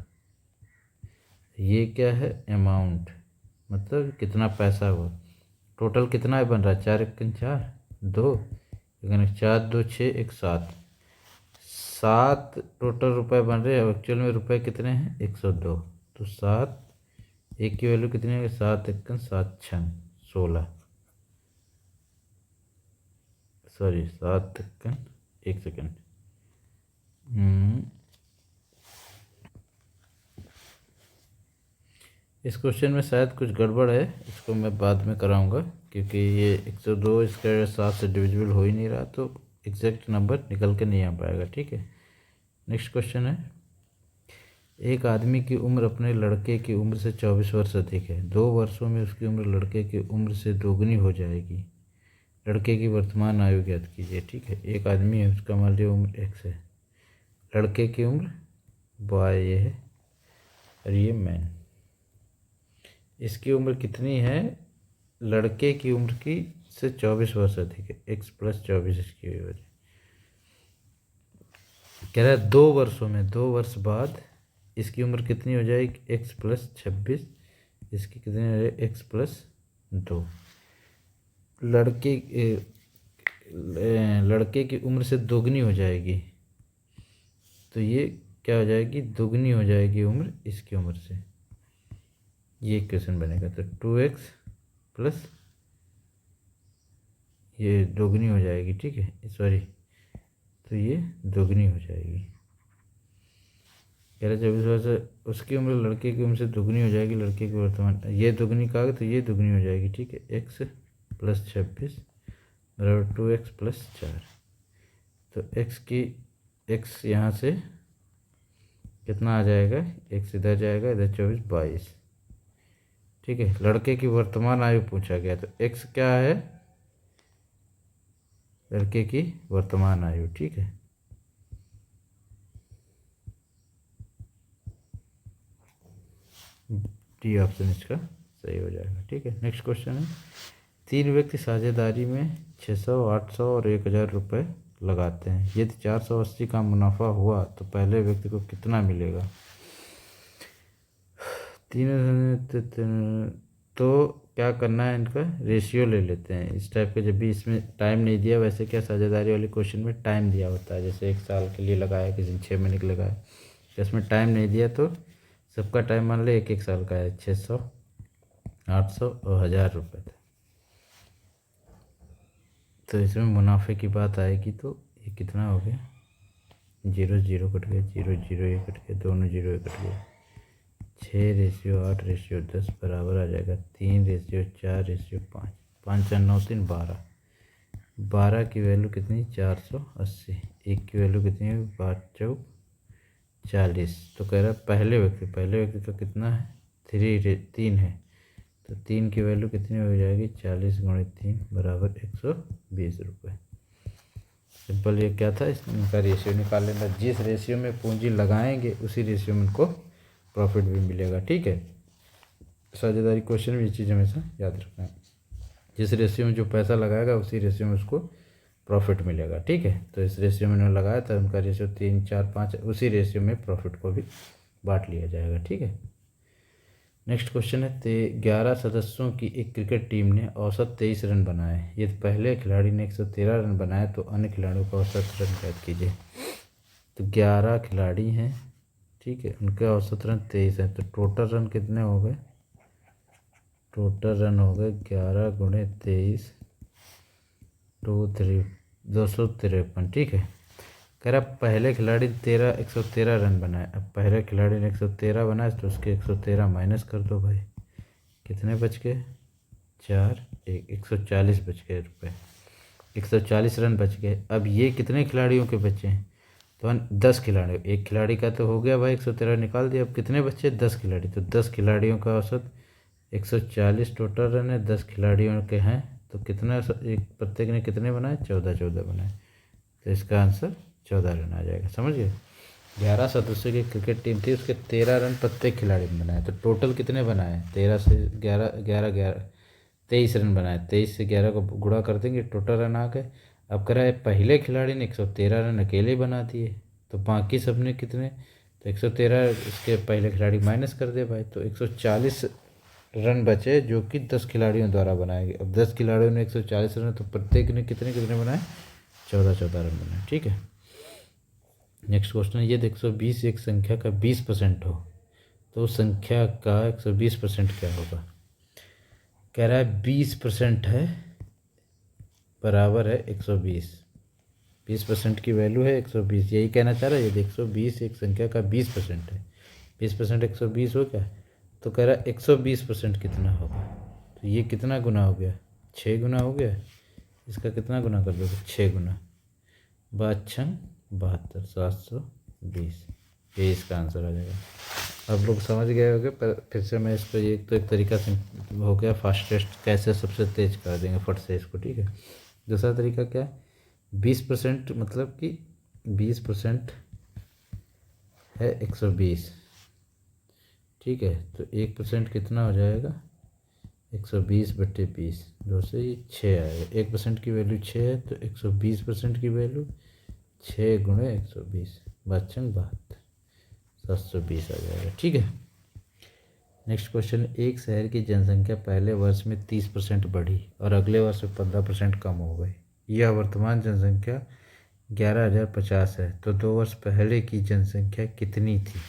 ये क्या है, अमाउंट, मतलब कितना पैसा हुआ। टोटल कितना बन रहा है, 4 1 4 2, 4 2 6 1 7 7 टोटल रुपए बन रहे हैं। एक्चुअल में रुपए कितने हैं, 102। तो 7, एक की वैल्यू कितनी है, 7 1 7 6 16, सॉरी 7 1 1 सेकेंड। इस क्वेश्चन में शायद कुछ गड़बड़ है, इसको मैं बाद में कराऊंगा, क्योंकि ये 102 इसका 7 से डिविजिबल हो ही नहीं रहा, तो एग्जैक्ट नंबर निकल के नहीं आ पाएगा। ठीक है, नेक्स्ट क्वेश्चन है, एक आदमी की उम्र अपने लड़के की उम्र से 24 वर्ष अधिक है। 2 वर्षों में उसकी उम्र लड़के की उम्र से दोगुनी हो जाएगी। लड़के की वर्तमान आयु ज्ञात कीजिए। ठीक है, एक आदमी है, उसका मान लीजिए उम्र x है, लड़के की उम्र y ये है और ये मैन। इसकी उम्र कितनी है, लड़के की उम्र की से 24 वर्ष अधिक है, x + 24 इसकी वजह। कह रहा है 2 वर्षों में, 2 वर्ष बाद इसकी उम्र कितनी हो जाएगी, x + 26, इसकी कितनी हो जाएगी, x + 2। लड़के लड़के की उम्र से दोगुनी हो जाएगी तो ये क्या हो जाएगी, दोगुनी हो जाएगी उम्र इसकी उम्र से। ये क्वेश्चन बनेगा तो 2x प्लस ये दोगुनी हो जाएगी, ठीक है, सॉरी, तो ये दोगुनी हो जाएगी। 11-24 वर्ष उसकी उम्र लड़के की उम्र से दोगुनी हो जाएगी, लड़के की वर्तमान, ये दोगुनी कहा तो ये दोगुनी हो जाएगी, ठीक है। x प्लस 26 बराबर 2x प्लस 4। तो x यहाँ से कितना आ जाएगा, x इधर जाएगा, इधर 24-22, ठीक है। लड़के की वर्तमान आयु पूछा गया तो x क्या है, लड़के की वर्तमान आयु, ठीक है। डी ऑप्शन इसका सही हो जाएगा, ठीक है। नेक्स्ट क्वेश्चन है, 3 व्यक्ति साझेदारी में 600, 800 और 1000 रुपये लगाते हैं। यदि 480 का मुनाफा हुआ तो पहले व्यक्ति को कितना मिलेगा। तो क्या करना है, इनका रेशियो ले लेते हैं इस टाइप के। जब भी इसमें टाइम नहीं दिया, वैसे क्या साझेदारी वाले क्वेश्चन में टाइम दिया होता है, जैसे 1 साल के लिए लगाया, किसी ने 6 महीने के लगाया, तो इसमें टाइम नहीं दिया तो सबका टाइम मान ले 1-1 साल का है। 600, 800 और 1000 रुपये था। तो इसमें मुनाफे की बात आएगी तो ये कितना हो गया, 0 0 कट गया, 0 0 ये कट गया, दोनों 0 ये कट गया, 6:8:10 बराबर आ जाएगा 3:4:5, 5×4=9, 12, 12 की वैल्यू कितनी, 480, 1 की वैल्यू कितनी है, 5×4=40। तो कह रहा है पहले व्यक्ति का कितना है, 3 है, तो 3 की वैल्यू कितनी हो जाएगी, 40×3 बराबर 120 रुपये। सिंपल, ये क्या था, इनका रेशियो निकाल लेना। जिस रेशियो में पूंजी लगाएंगे उसी रेशियो में इनको प्रॉफिट भी मिलेगा, ठीक है। साझेदारी क्वेश्चन में ये चीज़ हमेशा याद रखना है, जिस रेशियो में जो पैसा लगाएगा उसी रेशियो में उसको प्रॉफिट मिलेगा, ठीक है। तो इस रेशियो में उन्होंने लगाया था, उनका रेशियो 3, 4, 5, उसी रेशियो में प्रॉफिट को भी बांट लिया जाएगा, ठीक है। नेक्स्ट क्वेश्चन है, 11 सदस्यों की एक क्रिकेट टीम ने औसत 23 रन बनाए। यदि पहले खिलाड़ी ने 113 रन बनाए तो अन्य खिलाड़ियों का औसत रन ज्ञात कीजिए। तो 11 खिलाड़ी हैं, ठीक है, उनके औसत रन 23 हैं, तो टोटल रन कितने हो गए, टोटल रन हो गए 11 × 23, 253, ठीक है। कह रहा पहले खिलाड़ी 113 रन बनाए। अब पहले खिलाड़ी ने 113 बनाए तो उसके 113 माइनस कर दो भाई, कितने बच गए, 4, 140 बच गए रुपये, 140 रन बच गए। अब ये कितने खिलाड़ियों के बचे हैं, तो 10 खिलाड़ी, एक खिलाड़ी का तो हो गया भाई, 113 निकाल दिया, अब कितने बचे, 10 खिलाड़ी, तो 10 खिलाड़ियों का औसत 140 टोटल रन है, 10 खिलाड़ियों के हैं, तो कितना, एक प्रत्येक ने कितने बनाए, 14 बनाए, तो इसका आंसर 14 रन आ जाएगा, समझ गए। 11 सदस्यों की क्रिकेट टीम थी, उसके 13 रन प्रत्येक खिलाड़ी ने बनाए, तो टोटल कितने बनाए, 13 से 11 23 रन बनाए, 23 से 11 को गुणा कर देंगे, टोटल रन आ गए। अब कह रहा है पहले खिलाड़ी ने 113 रन अकेले बना दिए, तो बाकी सब ने कितने, तो 113 इसके पहले खिलाड़ी माइनस कर दे भाई, तो 140 रन बचे जो कि 10 खिलाड़ियों द्वारा बनाए गए। अब 10 खिलाड़ियों ने 140 रन, तो प्रत्येक ने कितने कितने बनाए, 14 रन बनाए, ठीक है। नेक्स्ट क्वेश्चन है, यदि 120 एक संख्या का 20% हो तो उस संख्या का 120% क्या होगा। कह रहा है 20% है बराबर है 120, 20% की वैल्यू है 120, यही कहना चाह रहा है। यदि 120 एक संख्या का 20% है, 20% 120 हो गया, तो कह रहा है 120% कितना होगा, तो ये कितना गुना हो गया, 6 गुना हो गया, इसका कितना गुना कर दोगे, 6 गुना, 5×6=72, 720, ये इसका आंसर आ जाएगा। आप लोग समझ गए होंगे, पर फिर से मैं इसको, ये तो एक तरीका से हो गया फास्टेस्ट, कैसे सबसे तेज कर देंगे फट से इसको, ठीक है। दूसरा तरीका क्या है, 20% मतलब कि 20% है 120, ठीक है, तो 1% कितना हो जाएगा, 120/20, 2 से ये 6 आएगा, 1% की वैल्यू 6 है, तो 120% की वैल्यू 6 × 120, 5×72, 720 आ जाएगा, ठीक है। नेक्स्ट क्वेश्चन, एक शहर की जनसंख्या पहले वर्ष में 30% बढ़ी और अगले वर्ष में 15% कम हो गई। यह वर्तमान जनसंख्या 11,050 है, तो 2 वर्ष पहले की जनसंख्या कितनी थी।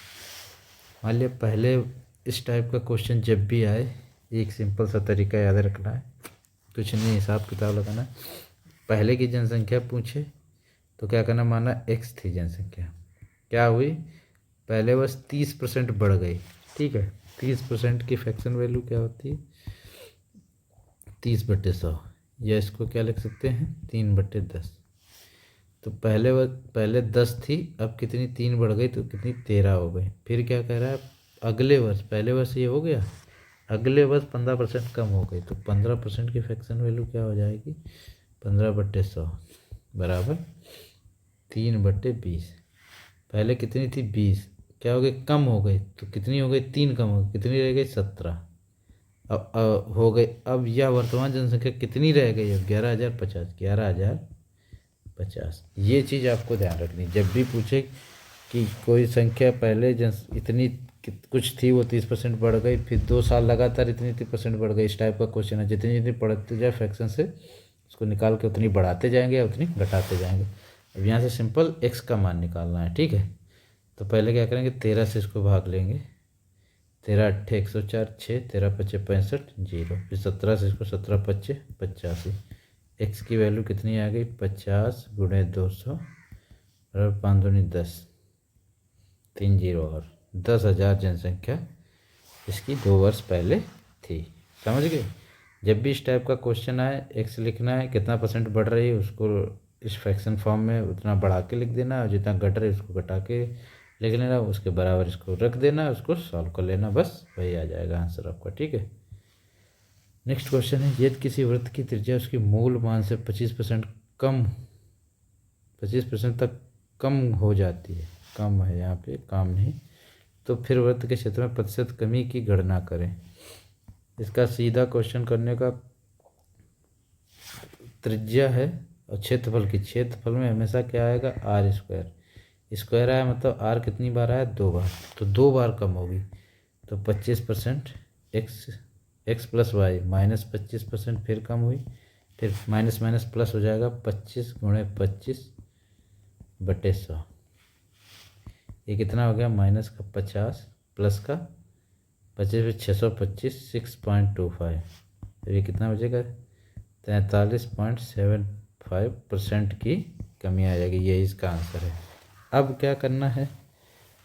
मान लिया पहले इस टाइप का क्वेश्चन जब भी आए, एक सिंपल सा तरीका याद रखना है, कुछ नहीं हिसाब किताब लगाना है। पहले की जनसंख्या पूछे तो क्या करना, माना x थी जनसंख्या, क्या हुई, पहले वर्ष 30% बढ़ गई। ठीक है, 30% की फ्रैक्शन वैल्यू क्या होती है, 30/100, या इसको क्या लिख सकते हैं, 3/10। तो पहले 10 थी, अब कितनी, 3 बढ़ गई तो कितनी, 13 हो गई। फिर क्या कह रहा है, अगले वर्ष, पहले वर्ष ये हो गया, अगले वर्ष 15% कम हो गई, तो 15% की फ्रैक्शन वैल्यू क्या हो जाएगी, 15/100 बराबर 3/20। पहले कितनी थी, 20, क्या हो गई, कम हो गई, तो कितनी हो गई, 3 कम हो गई, कितनी रह गई, 17। अब हो गई, अब यह वर्तमान जनसंख्या कितनी रह गई, अब 11,050, 11,050। ये चीज़ आपको ध्यान रखनी, जब भी पूछे कि कोई संख्या पहले इतनी कुछ थी, वो 30% बढ़ गई, फिर 2 साल लगातार इतनी परसेंट बढ़ गई, इस टाइप का क्वेश्चन है। जितनी जितनी बढ़ती जाए फ्रैक्शन से उसको निकाल के उतनी बढ़ाते जाएंगे या उतनी घटाते जाएंगे। अब यहाँ से सिंपल x का मान निकालना है। ठीक है, तो पहले क्या करेंगे, 13 से इसको भाग लेंगे, 13 × 8 = 104, 6, 13 × 5 = 65, 0। फिर 17 से इसको 17 × 5 = 85। x की वैल्यू कितनी आ गई, 50 × 200 और 5 दूनी 10, 3 0 और 10,000 जनसंख्या इसकी 2 वर्ष पहले थी। समझ गए। जब भी इस टाइप का क्वेश्चन आए, एक्स लिखना है, कितना परसेंट बढ़ रही है उसको इस फ्रैक्शन फॉर्म में उतना बढ़ा के लिख देना, और जितना घट रही है उसको घटा के लिख लेना, उसके बराबर इसको रख देना, उसको सॉल्व कर लेना, बस वही आ जाएगा आंसर आपका। ठीक है, नेक्स्ट क्वेश्चन है, यदि किसी वृत्त की त्रिज्या उसकी मूल मान से 25% तक कम हो जाती है, कम है यहाँ पे, काम नहीं, तो फिर वृत्त के क्षेत्र में प्रतिशत कमी की गणना करें। इसका सीधा क्वेश्चन करने का, त्रिज्या है और क्षेत्रफल की, क्षेत्रफल में हमेशा क्या आएगा, r², स्क्वायर आया मतलब r कितनी बार आया, 2 बार, तो 2 बार कम होगी, तो 25% x + y -25% फिर कम हुई, फिर माइनस माइनस प्लस हो जाएगा, 25 × 25/100, ये कितना हो गया, -50 प्लस का 25 × 625, 6.25, तो ये कितना बचेगा, 43.75% की कमी आ जाएगी। यही इसका आंसर है। अब क्या करना है,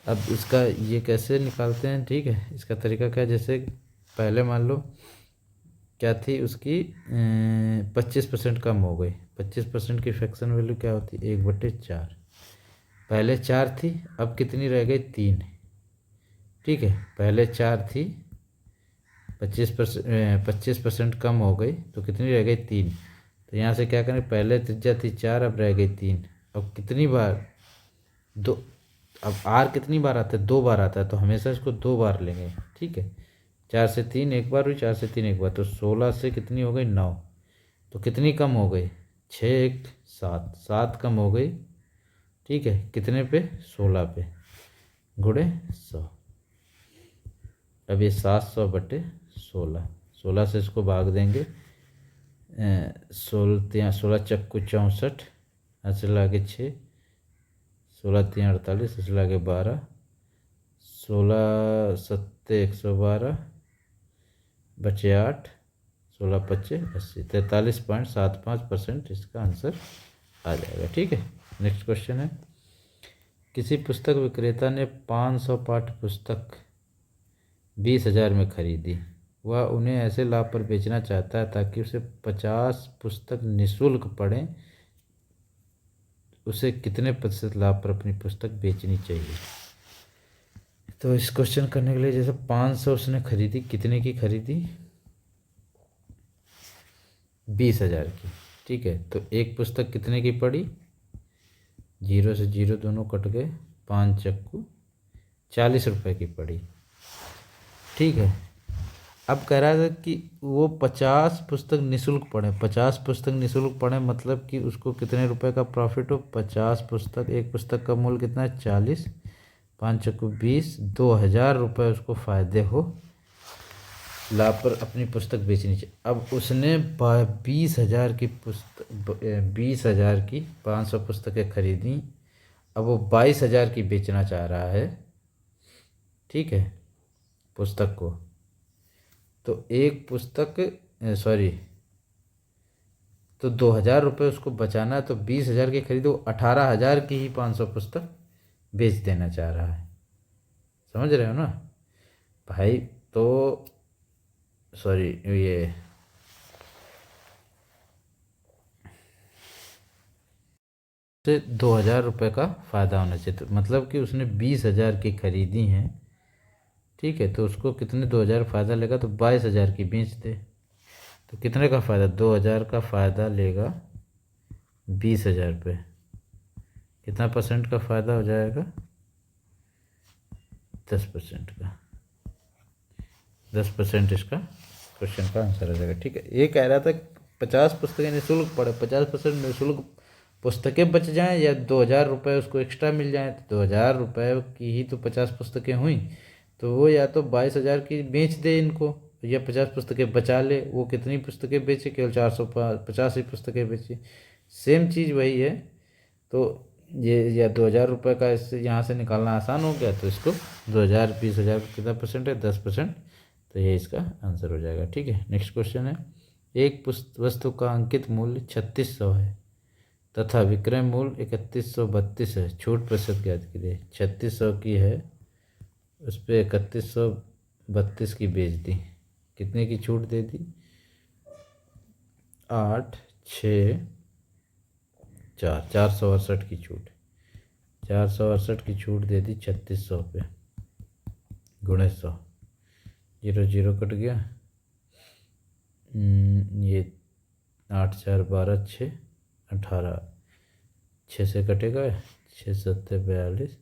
अब इसका ये कैसे निकालते हैं। ठीक है, इसका तरीका क्या है, जैसे पहले मान लो क्या थी उसकी 25% कम हो गई, 25% की फ्रैक्शन वैल्यू क्या होती है, 1/4। पहले 4 थी, अब कितनी रह गई, 3। ठीक है, पहले 4 थी, 25% कम हो गई, तो कितनी रह गई, 3। तो यहाँ से क्या करें, पहले त्रिज्या थी 4, अब रह गई 3। अब कितनी बार, 2, अब r कितनी बार आता है, 2 बार आता है, तो हमेशा इसको 2 बार लेंगे। ठीक है, 4 से 3 एक बार हुई, 4 से 3 एक बार, तो 16 से कितनी हो गई, 9, तो कितनी कम हो गई, 6 1 7, 7 कम हो गई। ठीक है, कितने पे, 16 पे, गुणे 100। अब ये 700/16, 16 से इसको भाग देंगे, 16 चक्कू 64, ऐसे लागे 6, 16 3 48, ऐसे लागे 12, 16 7 112 बचे 8, 16 5 80, 43.75% इसका आंसर आ जाएगा। ठीक है, नेक्स्ट क्वेश्चन है, किसी पुस्तक विक्रेता ने 500 पाठ्य पुस्तक 20,000 में खरीदी, वह उन्हें ऐसे लाभ पर बेचना चाहता है ताकि उसे 50 पुस्तक निःशुल्क पढ़ें, उसे कितने प्रतिशत लाभ पर अपनी पुस्तक बेचनी चाहिए। तो इस क्वेश्चन करने के लिए, जैसे 500 उसने खरीदी, कितने की खरीदी, 20,000 की। ठीक है, तो एक पुस्तक कितने की पड़ी, 0 से 0 दोनों कट गए, 5 चक्कू 40 रुपये की पड़ी। ठीक है, अब कह रहा था कि वो 50 पुस्तक निःशुल्क पढ़ें, 50 पुस्तक निःशुल्क पढ़ें मतलब कि उसको कितने रुपए का प्रॉफिट हो, 50 पुस्तक, एक पुस्तक का मूल्य कितना है, 40, 5 चक्कू 20, 2,000 रुपये उसको फ़ायदे हो लापर अपनी पुस्तक बेचनी चाहिए। अब उसने 20,000 की पुस्तक 20,000 की 500 पुस्तकें खरीदी। अब वो 22,000 की बेचना चाह रहा है, ठीक है, पुस्तक को। तो एक पुस्तक सॉरी, तो 2,000 रुपये उसको बचाना है, तो 20,000 की खरीदो, 18,000 की ही 500 पुस्तक बेच देना चाह रहा है। समझ रहे हो ना भाई? तो सॉरी, ये से 2,000 रुपये का फ़ायदा होना चाहिए। तो मतलब कि उसने 20,000 की खरीदी हैं, ठीक है, तो उसको कितने 2,000 फ़ायदा लेगा, तो 22,000 की बेच दे। तो कितने का फ़ायदा, 2,000 का फ़ायदा लेगा 20,000 पे। कितना परसेंट का फ़ायदा हो जाएगा, 10% का। 10% इसका क्वेश्चन का आंसर हो जाएगा, ठीक है। ये कह रहा था 50 पुस्तकें निःशुल्क पढ़े, 50% निःशुल्क पुस्तकें बच जाएं या 2,000 रुपये उसको एक्स्ट्रा मिल जाए। तो 2,000 रुपये की ही तो 50 पुस्तकें हुई, तो वो या तो 22,000 की बेच दे इनको, या 50 पुस्तकें बचा ले। वो कितनी पुस्तकें बेचे, केवल 450 ही पुस्तकें बेची। सेम चीज़ वही है। तो ये या 2,000 रुपये का इससे यहाँ से निकालना आसान हो गया, तो इसको 2,000 20,000 कितना परसेंट है, 10%। तो ये इसका आंसर हो जाएगा, ठीक है। नेक्स्ट क्वेश्चन है, एक वस्तु का अंकित मूल्य 3600 है तथा विक्रय मूल्य 3132 है, छूट प्रतिशत ज्ञात कीजिए। 3600 की है, उस पर 3132 की बेच दी, कितने की छूट दे दी, 8 6 4 468 की छूट। 468 की छूट दे दी 3600 पे, गुणे 100, 0 0 कट गया। ये 8 4 12 6 18, 6 से कटेगा, 6 7 42,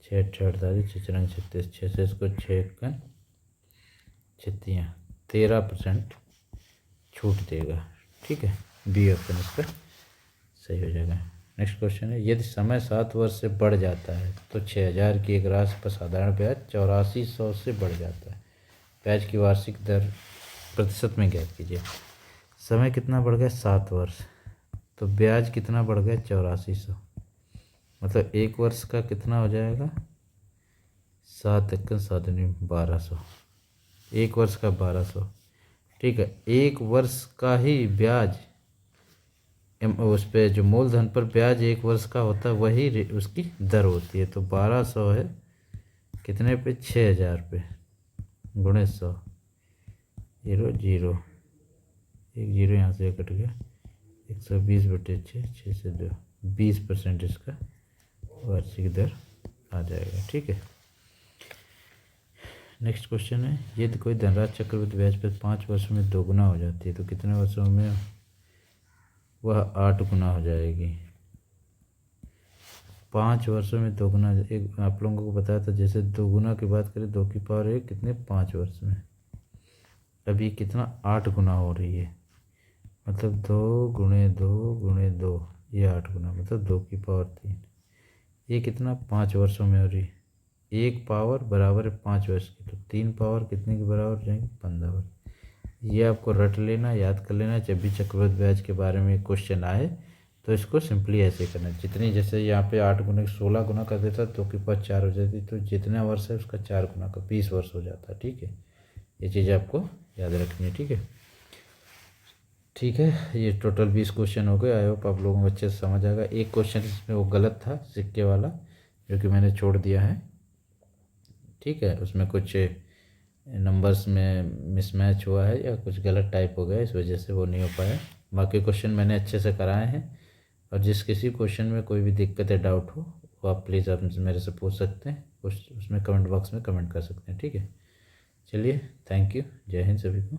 6 8 48, 6 4 36, 6 से इसको 6 छत्तियाँ 13% छूट देगा, ठीक है। बी ऑप्शन इसका सही हो जाएगा। नेक्स्ट क्वेश्चन है, यदि समय 7 वर्ष से बढ़ जाता है तो 6,000 की एक राशि पर साधारण ब्याज 8400 से बढ़ जाता है। ब्याज की वार्षिक दर प्रतिशत में ज्ञात कीजिए। समय कितना बढ़ गया, 7 वर्ष, तो ब्याज कितना बढ़ गया, 8400। मतलब एक वर्ष का कितना हो जाएगा, 7 1 7 1200, एक वर्ष का 1200, ठीक है। एक वर्ष का ही ब्याज, उस पर जो मूलधन पर ब्याज एक वर्ष का होता है वही उसकी दर होती है। तो 1200 है कितने पे, 6,000 पे, गुणे 100, 0 0, एक 0 यहाँ से कट गया, 120/6, 6 से 2, 20% इसका वार्षिक दर आ जाएगा, ठीक है। नेक्स्ट क्वेश्चन है, यदि कोई धनराशि चक्रवृद्धि ब्याज पर 5 वर्षों में दोगुना हो जाती है तो कितने वर्षों में वह 8 गुना हो जाएगी। 5 वर्षों में दोगुना, एक आप लोगों को बताया था, जैसे दोगुना की बात करें 2 की पावर 1 कितने, 5 वर्ष में। अभी कितना, 8 गुना हो रही है, मतलब 2 गुणे 2 गुणे 2, ये 8 गुना, मतलब 2 की पावर 3। ये कितना, 5 वर्षों में हो रही है। 1 पावर बराबर है 5 वर्ष की, तो 3 पावर कितने के बराबर हो जाएंगे, 15 वर्ष। ये आपको रट लेना, याद कर लेना, जब भी चक्रवृद्धि ब्याज के बारे में क्वेश्चन आए तो इसको सिंपली ऐसे करना। जितनी, जैसे यहाँ पे 8 गुना 16 गुना कर देता तो के पास 4 हो जाती, तो जितना वर्ष है उसका 4 गुना का 20 वर्ष हो जाता, ठीक है। ये चीज़ आपको याद रखनी है, ठीक है। ठीक है, ये टोटल 20 क्वेश्चन हो गए। आई होप आप लोगों को अच्छे से समझ आएगा। एक क्वेश्चन इसमें वो गलत था, सिक्के वाला, जो कि मैंने छोड़ दिया है, ठीक है। उसमें कुछ नंबर्स में मिसमैच हुआ है या कुछ गलत टाइप हो गया, इस वजह से वो नहीं हो पाया। बाकी क्वेश्चन मैंने अच्छे से कराए हैं, और जिस किसी क्वेश्चन में कोई भी दिक्कत या डाउट हो वो आप प्लीज़ आप मेरे से पूछ सकते हैं, उसमें कमेंट बॉक्स में कमेंट कर सकते हैं, ठीक है। चलिए, थैंक यू, जय हिंद सभी को।